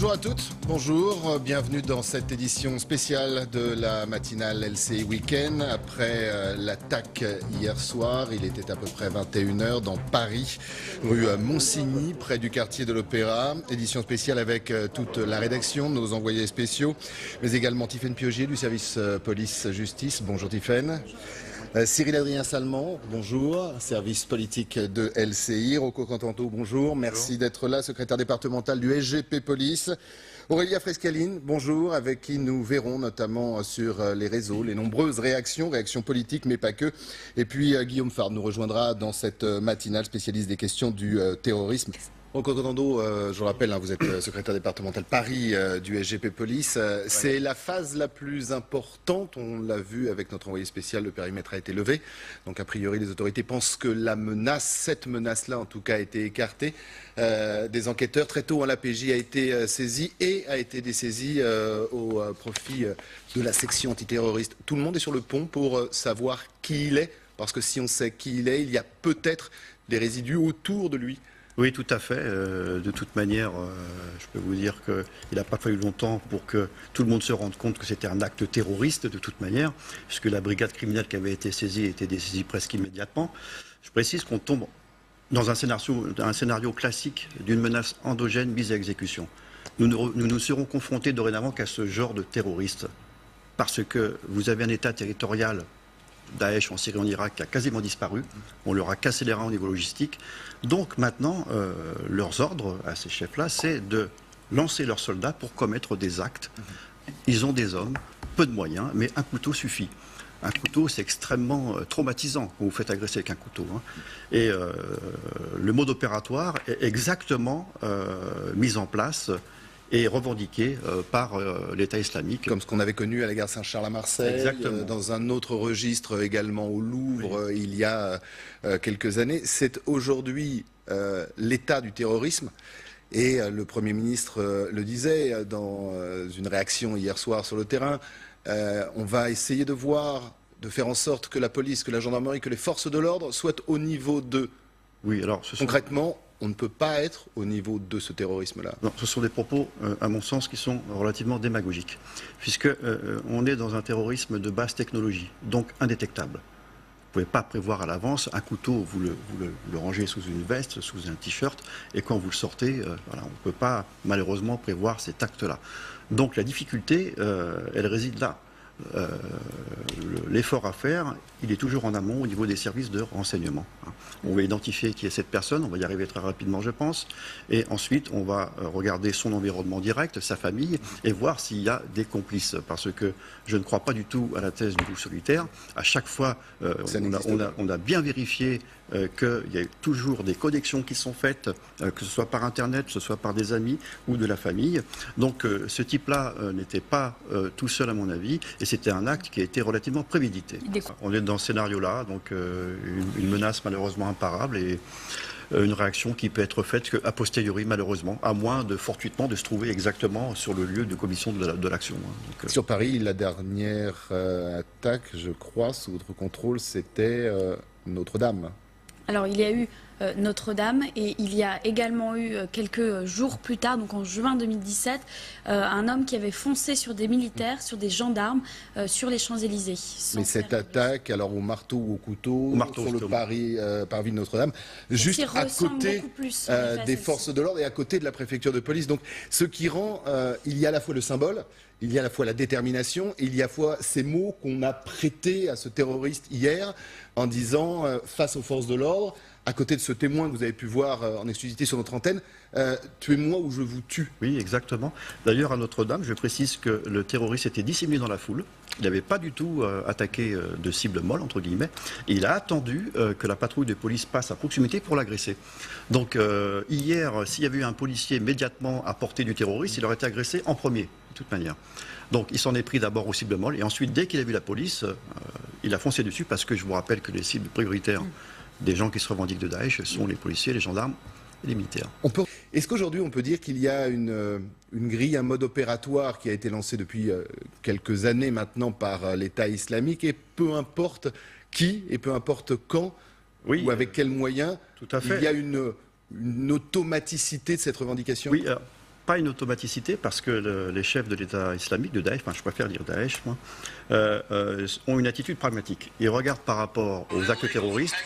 Bonjour à toutes, bonjour, bienvenue dans cette édition spéciale de la matinale LCI Week-end. Après l'attaque hier soir, il était à peu près 21h dans Paris, rue Monsigny, près du quartier de l'Opéra. Édition spéciale avec toute la rédaction, nos envoyés spéciaux, mais également Tiffaine Piogier du service police-justice. Bonjour Tiffaine. Cyril Adrien Salmon, bonjour, service politique de LCI. Rocco Contanto, bonjour, merci d'être là, secrétaire départemental du SGP Police. Aurélia Frescaline, bonjour, avec qui nous verrons notamment sur les réseaux les nombreuses réactions politiques, mais pas que. Et puis Guillaume Fard nous rejoindra dans cette matinale spécialiste des questions du terrorisme. Rocco Contanto, je rappelle, vous êtes secrétaire départemental Paris du SGP Police. C'est la phase la plus importante, on l'a vu avec notre envoyé spécial, le périmètre a été levé. Donc a priori les autorités pensent que la menace, cette menace-là en tout cas a été écartée. Des enquêteurs, très tôt, la PJ a été saisie et a été dessaisie au profit de la section antiterroriste. Tout le monde est sur le pont pour savoir qui il est, parce que si on sait qui il est, il y a peut-être des résidus autour de lui. Oui, tout à fait. De toute manière, je peux vous dire qu'il n'a pas fallu longtemps pour que tout le monde se rende compte que c'était un acte terroriste, de toute manière, puisque la brigade criminelle qui avait été saisie était dessaisie presque immédiatement. Je précise qu'on tombe dans un scénario classique d'une menace endogène mise à exécution. Nous ne serons confrontés dorénavant qu'à ce genre de terroristes, parce que vous avez un État territorial, Daesh en Syrie, en Irak, qui a quasiment disparu. On leur a cassé les reins au niveau logistique. Donc maintenant, leurs ordres à ces chefs-là, c'est de lancer leurs soldats pour commettre des actes. Ils ont des hommes, peu de moyens, mais un couteau suffit. Un couteau, c'est extrêmement traumatisant quand vous faites agresser avec un couteau. Et le mode opératoire est exactement mis en place et revendiqué par l'État islamique. Comme ce qu'on avait connu à la gare Saint-Charles à Marseille, dans un autre registre également au Louvre, oui. Il y a quelques années. C'est aujourd'hui l'état du terrorisme. Et le Premier ministre le disait dans une réaction hier soir sur le terrain. On va essayer de faire en sorte que la police, que la gendarmerie, que les forces de l'ordre soient au niveau de... Oui, alors concrètement, on ne peut pas être au niveau de ce terrorisme-là. Non, ce sont des propos, à mon sens, qui sont relativement démagogiques, puisque on est dans un terrorisme de basse technologie, donc indétectable. Vous ne pouvez pas prévoir à l'avance un couteau, vous le rangez sous une veste, sous un t-shirt, et quand vous le sortez, voilà, on ne peut pas malheureusement prévoir cet acte-là. Donc la difficulté, elle réside là. L'effort à faire, il est toujours en amont au niveau des services de renseignement. On va identifier qui est cette personne, on va y arriver très rapidement je pense, et ensuite on va regarder son environnement direct, sa famille, et voir s'il y a des complices, parce que je ne crois pas du tout à la thèse du loup solitaire. À chaque fois, on a bien vérifié qu'il y a toujours des connexions qui sont faites, que ce soit par Internet, que ce soit par des amis ou de la famille. Donc ce type-là n'était pas tout seul à mon avis, et c'était un acte qui a été relativement prémédité. On est dans ce scénario-là, donc une menace malheureusement imparable et une réaction qui peut être faite qu'a posteriori malheureusement, à moins de fortuitement de se trouver exactement sur le lieu de commission de l'action. Sur Paris, la dernière attaque, je crois, sous votre contrôle, c'était Notre-Dame. Alors il y a eu Notre-Dame et il y a également eu quelques jours plus tard, donc en juin 2017, un homme qui avait foncé sur des militaires, sur des gendarmes, sur les Champs-Élysées. Mais cette attaque, alors au marteau ou au couteau, sur le parvis de Notre-Dame, juste à côté des forces de l'ordre et à côté de la préfecture de police. Donc ce qui rend, il y a à la fois le symbole, il y a à la fois la détermination, et il y a à la fois ces mots qu'on a prêtés à ce terroriste hier en disant face aux forces de l'ordre, à côté de ce témoin que vous avez pu voir en exclusivité sur notre antenne, tuez-moi ou je vous tue. Oui, exactement. D'ailleurs, à Notre-Dame, je précise que le terroriste était dissimulé dans la foule. Il n'avait pas du tout attaqué de cible molle, entre guillemets. Et il a attendu que la patrouille de police passe à proximité pour l'agresser. Donc, hier, s'il y avait eu un policier immédiatement à portée du terroriste, il aurait été agressé en premier, de toute manière. Donc, il s'en est pris d'abord aux cibles molles. Et ensuite, dès qu'il a vu la police, il a foncé dessus parce que je vous rappelle que les cibles prioritaires des gens qui se revendiquent de Daesh sont les policiers, les gendarmes et les militaires. Est-ce qu'aujourd'hui on peut dire qu'il y a une grille, un mode opératoire qui a été lancé depuis quelques années maintenant par l'État islamique, et peu importe qui et peu importe quand ou avec quels moyens, tout à fait. Il y a une automaticité de cette revendication? Oui, pas une automaticité parce que les chefs de l'État islamique, de Daesh, enfin je préfère dire Daesh, moi, ont une attitude pragmatique. Ils regardent par rapport aux actes terroristes,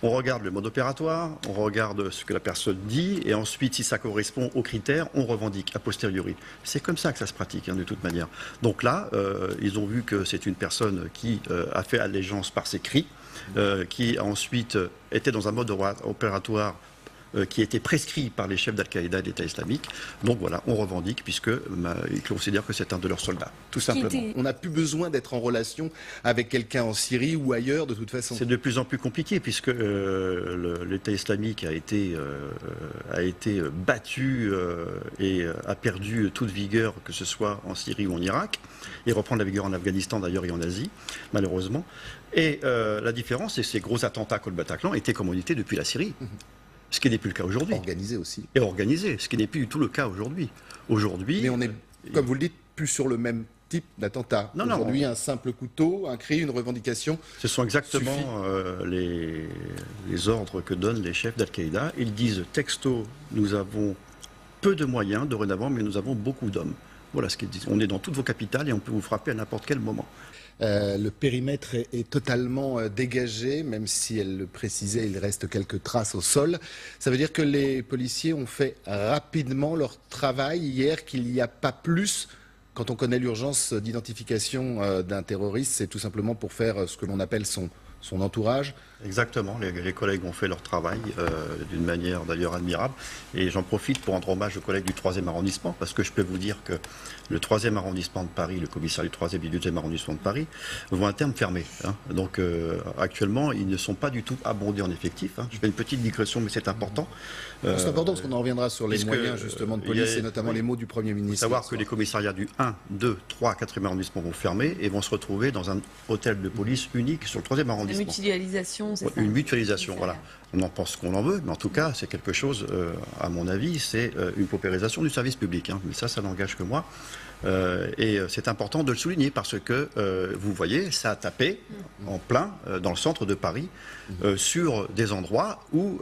on regarde le mode opératoire, on regarde ce que la personne dit, et ensuite, si ça correspond aux critères, on revendique a posteriori. C'est comme ça que ça se pratique, de toute manière. Donc là, ils ont vu que c'est une personne qui a fait allégeance par ses cris, qui ensuite était dans un mode opératoire qui était prescrit par les chefs d'Al-Qaïda et d'État islamique. Donc voilà, on revendique puisqu'ils considèrent que c'est un de leurs soldats, tout simplement. On n'a plus besoin d'être en relation avec quelqu'un en Syrie ou ailleurs de toute façon. C'est de plus en plus compliqué puisque l'État islamique a été battu et a perdu toute vigueur, que ce soit en Syrie ou en Irak, et reprend la vigueur en Afghanistan d'ailleurs et en Asie, malheureusement. Et la différence, c'est que ces gros attentats contre le Bataclan étaient commandés depuis la Syrie. Ce qui n'est plus le cas aujourd'hui. Organisé aussi. Et organisé, ce qui n'est plus du tout le cas aujourd'hui. Mais on est, comme vous le dites, plus sur le même type d'attentat. Aujourd'hui, un simple couteau, un cri, une revendication. Ce sont exactement les ordres que donnent les chefs d'Al-Qaïda. Ils disent texto, nous avons peu de moyens dorénavant, mais nous avons beaucoup d'hommes. Voilà ce qu'ils disent. On est dans toutes vos capitales et on peut vous frapper à n'importe quel moment. Le périmètre est totalement dégagé, même si elle le précisait, il reste quelques traces au sol. Ça veut dire que les policiers ont fait rapidement leur travail hier, qu'il n'y a pas plus. Quand on connaît l'urgence d'identification d'un terroriste, c'est tout simplement pour faire ce que l'on appelle son entourage. Exactement, les collègues ont fait leur travail d'une manière d'ailleurs admirable. Et j'en profite pour rendre hommage aux collègues du 3e arrondissement, parce que je peux vous dire que le 3e arrondissement de Paris, le commissariat du 3e et du 2e arrondissement de Paris, vont à terme fermer. Donc actuellement, ils ne sont pas du tout abondés en effectifs. Je fais une petite digression, mais c'est important. C'est important parce qu'on en reviendra sur les moyens justement de police et notamment les mots du Premier ministre. Il faut savoir que les commissariats du 1, 2, 3, 4e arrondissement vont fermer et vont se retrouver dans un hôtel de police unique sur le 3e arrondissement. Une mutualisation, c'est ça ? Une mutualisation, voilà. On en pense qu'on en veut, mais en tout cas, c'est quelque chose, à mon avis, c'est une paupérisation du service public. Mais ça n'engage que moi. Et c'est important de le souligner parce que, vous voyez, ça a tapé en plein dans le centre de Paris sur des endroits où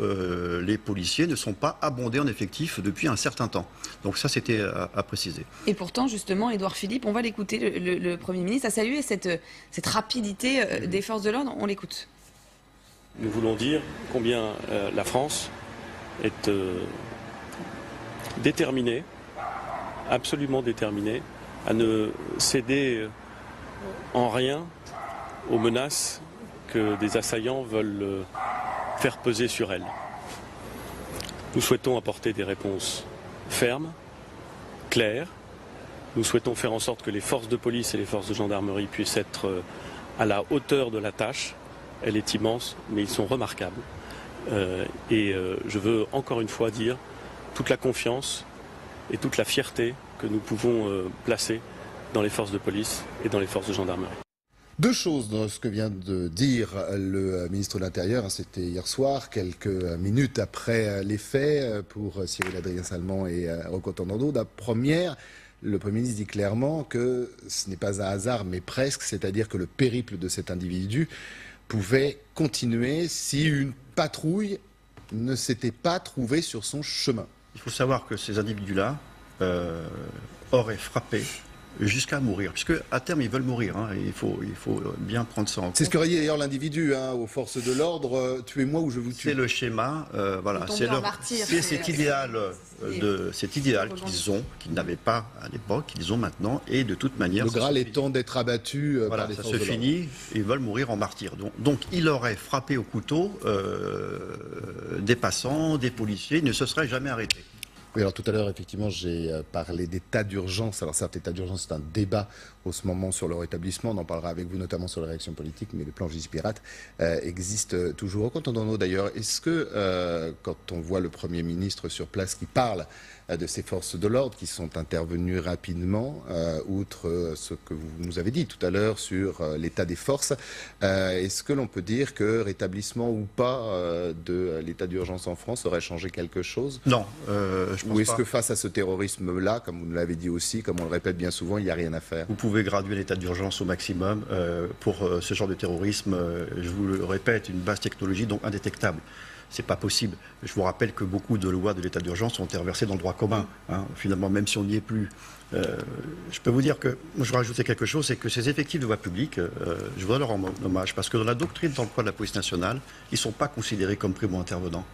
les policiers ne sont pas abondés en effectif depuis un certain temps. Donc ça, c'était à préciser. Et pourtant, justement, Édouard Philippe, on va l'écouter, le Premier ministre a salué cette rapidité des forces de l'ordre. On l'écoute. Nous voulons dire combien la France est déterminée, absolument déterminée, à ne céder en rien aux menaces que des assaillants veulent faire peser sur elle. Nous souhaitons apporter des réponses fermes, claires. Nous souhaitons faire en sorte que les forces de police et les forces de gendarmerie puissent être à la hauteur de la tâche. Elle est immense, mais ils sont remarquables. Je veux encore une fois dire toute la confiance et toute la fierté que nous pouvons placer dans les forces de police et dans les forces de gendarmerie. Deux choses dans ce que vient de dire le ministre de l'Intérieur, c'était hier soir, quelques minutes après les faits, pour Cyril Adrien-Salmon et Rocco Tondando. La première, le Premier ministre dit clairement que ce n'est pas un hasard, mais presque, c'est-à-dire que le périple de cet individu pouvait continuer si une patrouille ne s'était pas trouvée sur son chemin. Il faut savoir que ces individus-là auraient frappé jusqu'à mourir, puisque à terme ils veulent mourir. Il faut bien prendre ça en compte. C'est ce qu'aurait dit d'ailleurs l'individu aux forces de l'ordre, tuez-moi ou je vous tue. C'est le schéma, voilà, c'est cet idéal qu'ils ont, qu'ils n'avaient pas à l'époque, qu'ils ont maintenant, et de toute manière. Le Graal étant d'être abattu par les forces de l'ordre. Ça se finit, ils veulent mourir en martyrs. Donc il aurait frappé au couteau des passants, des policiers, il ne se serait jamais arrêté. Oui, alors tout à l'heure, effectivement, j'ai parlé d'état d'urgence. Alors certes, l'état d'urgence, c'est un débat en ce moment sur le rétablissement. On en parlera avec vous, notamment sur les réactions politiques, mais le plan Vigipirate existe toujours. Entendons-nous d'ailleurs, est-ce que quand on voit le Premier ministre sur place qui parle de ces forces de l'ordre qui sont intervenues rapidement, outre ce que vous nous avez dit tout à l'heure sur l'état des forces, est-ce que l'on peut dire que rétablissement ou pas de l'état d'urgence en France aurait changé quelque chose? Non, je pense pas. Ou est-ce que face à ce terrorisme-là, comme vous nous l'avez dit aussi, comme on le répète bien souvent, il n'y a rien à faire? Vous pouvez graduer l'état d'urgence au maximum. Pour ce genre de terrorisme, je vous le répète, une base technologie donc indétectable. c'est pas possible. Je vous rappelle que beaucoup de lois de l'état d'urgence ont été reversées dans le droit commun. Hein. Finalement, même si on n'y est plus. Je peux vous dire que, je vais rajouter quelque chose, c'est que ces effectifs de voie publique, je voudrais leur rendre hommage, parce que dans la doctrine d'emploi de la police nationale, ils ne sont pas considérés comme primo-intervenants.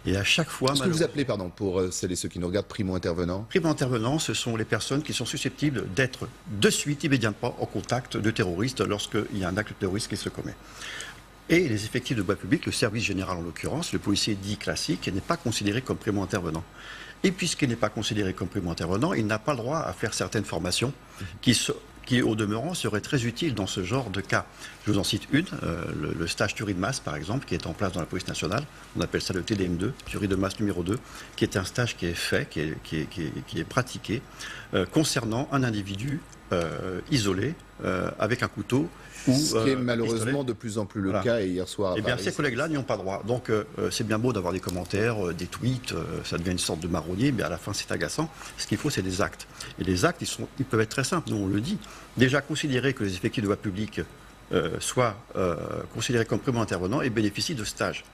Et à chaque fois... Ce que vous appelez, pardon, pour celles et ceux qui nous regardent, primo-intervenants? Primo-intervenants, ce sont les personnes qui sont susceptibles d'être de suite, immédiatement, en contact de terroristes lorsqu'il y a un acte terroriste qui se commet. Et les effectifs de voie publique, le service général en l'occurrence, le policier dit classique, n'est pas considéré comme primo-intervenant. Et puisqu'il n'est pas considéré comme primo-intervenant, il n'a pas le droit à faire certaines formations qui, au demeurant, seraient très utiles dans ce genre de cas. Je vous en cite une, le stage tuerie de masse, par exemple, qui est en place dans la police nationale. On appelle ça le TDM2, tuerie de masse numéro 2, qui est un stage qui est fait, qui est pratiqué, concernant un individu isolé, avec un couteau. Ce qui est malheureusement de plus en plus le cas, et hier soir à Eh bien, Paris, ces collègues-là n'y ont pas droit. Donc, c'est bien beau d'avoir des commentaires, des tweets, ça devient une sorte de marronnier, mais à la fin, c'est agaçant. Ce qu'il faut, c'est des actes. Et les actes, ils peuvent être très simples, nous, on le dit. Déjà, considérer que les effectifs de voie publique soient considérés comme primo-intervenants et bénéficient de stages.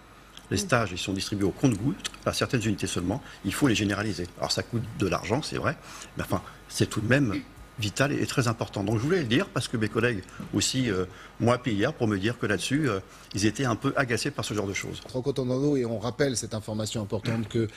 Les stages, ils sont distribués au compte-gouttes, à certaines unités seulement. Il faut les généraliser. Alors, ça coûte de l'argent, c'est vrai, mais enfin, c'est tout de même vital et très important. Donc je voulais le dire parce que mes collègues aussi m'ont appelé hier pour me dire que là-dessus, ils étaient un peu agacés par ce genre de choses. Rocco Tondano, et on rappelle cette information importante que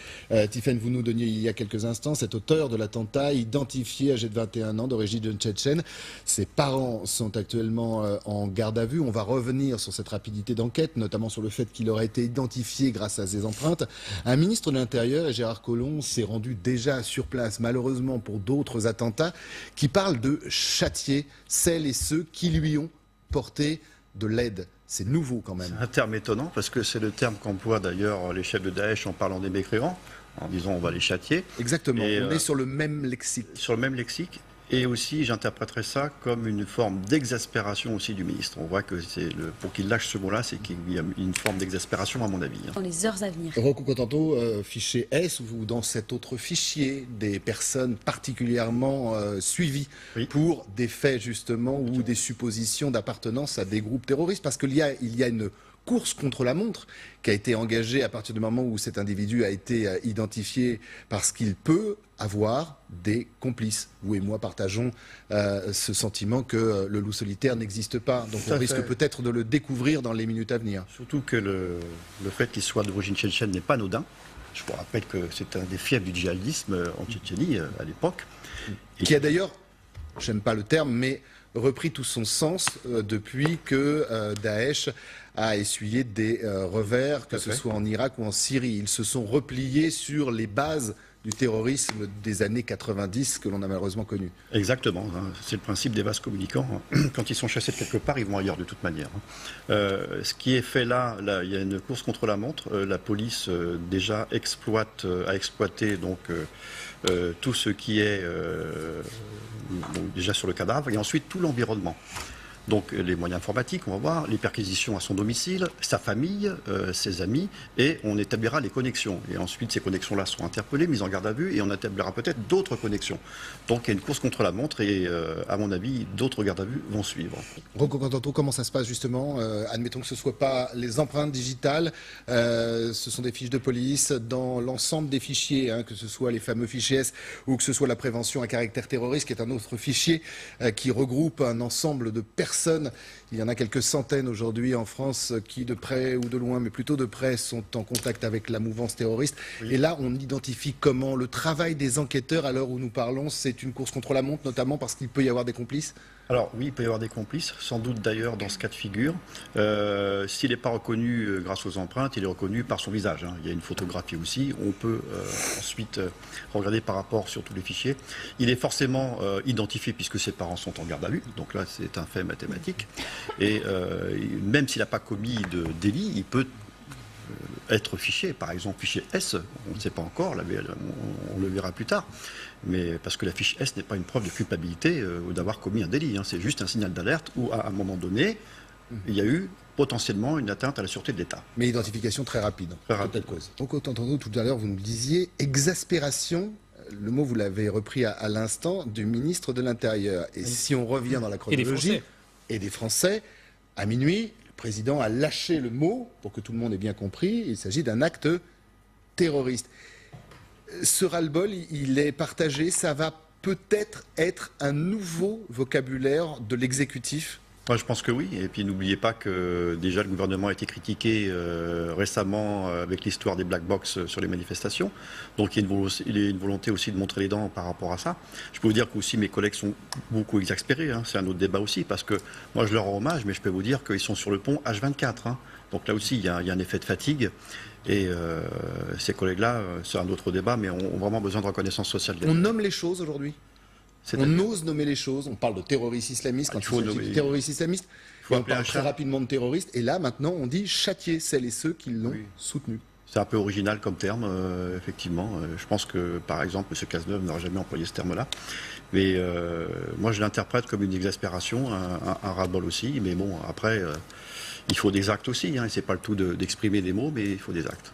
Tiffaine, vous nous donniez il y a quelques instants, cet auteur de l'attentat identifié, âgé de 21 ans, d'origine tchétchène. Ses parents sont actuellement en garde à vue. On va revenir sur cette rapidité d'enquête, notamment sur le fait qu'il aurait été identifié grâce à ses empreintes. Un ministre de l'Intérieur, et Gérard Collomb, s'est rendu déjà sur place, malheureusement pour d'autres attentats, qui parle de châtier celles et ceux qui lui ont porté de l'aide. C'est nouveau quand même. C'est un terme étonnant parce que c'est le terme qu'emploient d'ailleurs les chefs de Daesh en parlant des mécréants, en disant on va les châtier. Exactement, on est sur le même lexique. Sur le même lexique. Et aussi, j'interpréterais ça comme une forme d'exaspération aussi du ministre. On voit que c'est pour qu'il lâche ce mot-là, c'est qu'il y a une forme d'exaspération à mon avis. Dans les heures à venir. Rocco Cotanto, fichier S, ou dans cet autre fichier, des personnes particulièrement suivies pour des faits justement ou des suppositions d'appartenance à des groupes terroristes, parce qu'il y a une course contre la montre qui a été engagée à partir du moment où cet individu a été identifié parce qu'il peut avoir des complices. Vous et moi partageons ce sentiment que le loup solitaire n'existe pas. Donc on risque peut-être de le découvrir dans les minutes à venir. Surtout que le fait qu'il soit d'origine tchétchène n'est pas anodin. Je vous rappelle que c'est un des fiefs du djihadisme en Tchétchénie à l'époque. Qui a d'ailleurs, j'aime pas le terme, mais repris tout son sens depuis que Daesh a essuyé des revers, que ce soit en Irak ou en Syrie. Ils se sont repliés sur les bases du terrorisme des années 90 que l'on a malheureusement connu. Exactement, c'est le principe des vases communicants. Quand ils sont chassés de quelque part, ils vont ailleurs de toute manière. Ce qui est fait là, il y a une course contre la montre. La police déjà a exploité donc tout ce qui est déjà sur le cadavre et ensuite tout l'environnement. Donc les moyens informatiques, on va voir, les perquisitions à son domicile, sa famille, ses amis, et on établira les connexions. Et ensuite, ces connexions-là seront interpellées, mises en garde à vue, et on établira peut-être d'autres connexions. Donc il y a une course contre la montre, et à mon avis, d'autres gardes à vue vont suivre. Rocco Cotanto, comment ça se passe justement? Admettons que ce ne soit pas les empreintes digitales, ce sont des fiches de police dans l'ensemble des fichiers, que ce soit les fameux fichiers S ou que ce soit la prévention à caractère terroriste, qui est un autre fichier qui regroupe un ensemble de personnes. Il y en a quelques centaines aujourd'hui en France qui, de près ou de loin, mais plutôt de près, sont en contact avec la mouvance terroriste. Oui. Et là, on identifie comment le travail des enquêteurs, à l'heure où nous parlons, c'est une course contre la montre, notamment parce qu'il peut y avoir des complices? Alors oui, il peut y avoir des complices, sans doute d'ailleurs dans ce cas de figure. S'il n'est pas reconnu grâce aux empreintes, il est reconnu par son visage. Il y a une photographie aussi. On peut ensuite regarder par rapport sur tous les fichiers. Il est forcément identifié puisque ses parents sont en garde à vue. Donc là, c'est un fait mathématique. Et même s'il n'a pas commis de délit, il peut être fiché, par exemple fichier S, on ne sait pas encore, on le verra plus tard, mais parce que la fiche S n'est pas une preuve de culpabilité ou d'avoir commis un délit, c'est juste un signal d'alerte où à un moment donné, il y a eu potentiellement une atteinte à la sûreté de l'État. Mais identification très rapide. Très rapide. Donc entendons-nous tout à l'heure, vous nous disiez exaspération, le mot vous l'avez repris à l'instant, du ministre de l'Intérieur. Et si on revient dans la chronologie, et des Français, à minuit, président a lâché le mot, pour que tout le monde ait bien compris, il s'agit d'un acte terroriste. Ce ras-le-bol, il est partagé, ça va peut-être être un nouveau vocabulaire de l'exécutif. Moi, je pense que oui. Et puis, n'oubliez pas que déjà le gouvernement a été critiqué récemment avec l'histoire des black box sur les manifestations. Donc, il y a une volonté aussi de montrer les dents par rapport à ça. Je peux vous dire que aussi mes collègues sont beaucoup exaspérés. Hein. C'est un autre débat aussi parce que moi, je leur rends hommage, mais je peux vous dire qu'ils sont sur le pont H24. Hein. Donc là aussi, il y a un effet de fatigue. Et ces collègues-là, c'est un autre débat, mais ont vraiment besoin de reconnaissance sociale. On nomme les choses aujourd'hui. On ose nommer les choses. On parle de terroristes islamistes quand il faut nommer de terroristes islamistes. Et on parle très rapidement de terroristes. Et là, maintenant, on dit châtier celles et ceux qui l'ont soutenu. C'est un peu original comme terme, effectivement. Je pense que, par exemple, M. Cazeneuve n'aurait jamais employé ce terme-là. Mais moi, je l'interprète comme une exaspération, un ras-le-bol aussi. Mais bon, après, il faut des actes aussi. Hein, et c'est pas le tout d'exprimer des mots, mais il faut des actes.